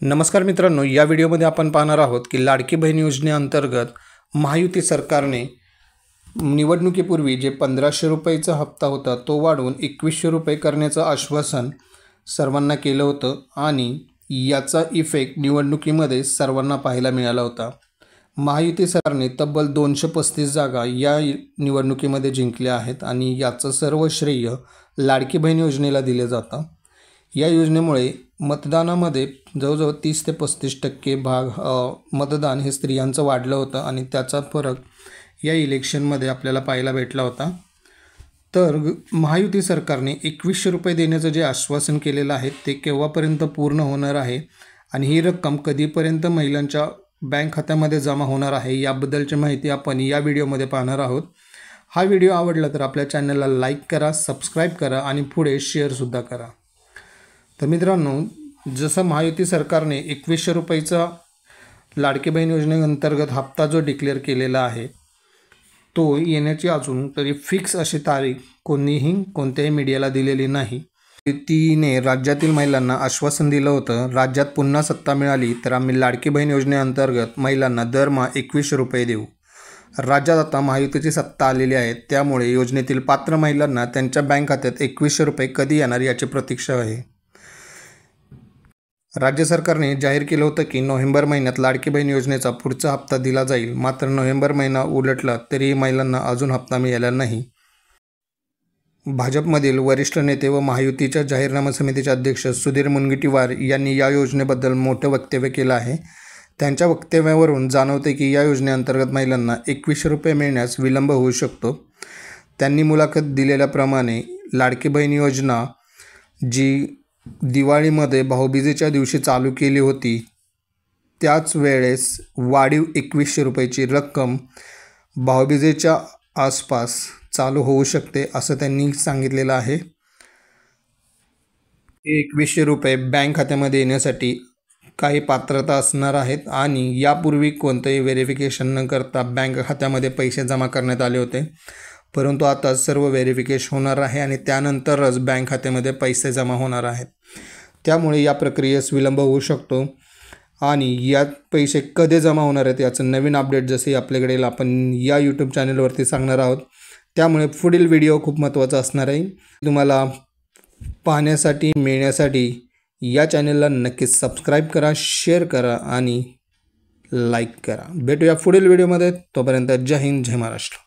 नमस्कार मित्रांनो, या व्हिडिओमध्ये आपण पाहणार आहोत की लाडकी बहीण योजनेअंतर्गत महायुती सरकारने निवडणुकीपूर्वी जे 1500 रुपयाचा हप्ता होता तो वाढवून 2100 रुपये करण्याचं आश्वासन सर्वांना केलं होतं आणि याचा इफेक्ट निवडणुकीमध्ये सर्वांना पाहायला मिळाला होता। महायुती सरकारने तब्बल 235 जागा या निवडणुकीमध्ये जिंकल्या आहेत आणि याचं सर्व श्रेय लाडकी बहीण योजनेला दिले जातं। या योजनेमुळे मतदानामध्ये जवळजवळ 30 ते 35% मतदान हे स्त्रियांचं वाढलं होतं आणि त्याचा फरक या इलेक्शनमध्ये आपल्याला पाहायला भेटला होता। तर महायुती सरकारने 2100 रुपये देण्याचं जे आश्वासन केलेलं आहे ते केव्हापर्यंत पूर्ण होणार आहे आणि ही रक्कम कधीपर्यंत महिलांच्या बँक खात्यामध्ये जमा होणार आहे याबद्दलची माहिती आपण या व्हिडिओमध्ये पाहणार आहोत। हा व्हिडिओ आवडला तर आपल्या चॅनलला लाईक करा, सबस्क्राईब करा आणि पुढे शेअरसुद्धा करा। तर मित्रांनो, जसं महायुती सरकारने 2100 रुपयाचा लाडकी बहीण योजनेअंतर्गत हप्ता जो डिक्लेअर केलेला आहे तो येण्याची अजून तरी फिक्स अशी तारीख कोणत्याही मीडियाला दिलेली नाही। तिने राज्यातील महिलांना आश्वासन दिलं होतं, राज्यात पुन्हा सत्ता मिळाली तर आम्ही लाडकी बहीण योजनेअंतर्गत महिलांना दरमहा 2100 रुपये देऊ। राज्यात आता महायुतीची सत्ता आलेली आहे, त्यामुळे योजनेतील पात्र महिलांना त्यांच्या बँक खात्यात 2100 रुपये कधी येणार याची प्रतीक्षा आहे। राज्य सरकारने जाहीर केलं होतं की नोव्हेंबर महिन्यात लाडकी बहीण योजनेचा पुढचा हप्ता दिला जाईल, मात्र नोव्हेंबर महिना उलटला तरीही महिलांना अजून हप्ता मिळाला नाही। भाजपमधील वरिष्ठ नेते व महायुतीच्या जाहीरनामा समितीचे अध्यक्ष सुधीर मुनगंटीवार यांनी या योजनेबद्दल मोठं वक्तव्य केलं आहे। त्यांच्या वक्तव्यावरून जाणवते की या योजनेअंतर्गत महिलांना 2100 रुपये मिळण्यास विलंब होऊ शकतो। त्यांनी मुलाखत दिलेल्याप्रमाणे लाडकी बहीण योजना जी दिवाळीमध्ये भाऊबीजेच्या दिवशी चालू केली होती, त्याच वेळेस वाढीव 2100 रुपयाची रक्कम भाऊबीजेच्या आसपास चालू होऊ शकते असं त्यांनी सांगितलेलं आहे। 2100 रुपये बँक खात्यामध्ये येण्यासाठी काही पात्रता असणार आहेत आणि यापूर्वी कोणतंही व्हेरिफिकेशन न करता बँक खात्यामध्ये पैसे जमा करण्यात आले होते, परंतु आता सर्व व्हेरिफिकेशन होणार आहे आणि त्यानंतरच बँक खात्यामध्ये पैसे जमा होणार आहेत। त्यामुळे या प्रक्रियेस विलंब होऊ शकतो आणि यात पैसे कधी जमा होणार आहेत याचं नवीन अपडेट जसे आपल्याकडे येईल आपण या यूट्यूब चॅनलवरती सांगणार आहोत। त्यामुळे पुढील व्हिडिओ खूप महत्त्वाचा असणार आहे। तुम्हाला पाहण्यासाठी मिळण्यासाठी या चॅनलला नक्कीच सबस्क्राईब करा, शेअर करा आणि लाईक करा। भेटूया पुढील व्हिडिओमध्ये, तोपर्यंत जय हिंद, जय महाराष्ट्र।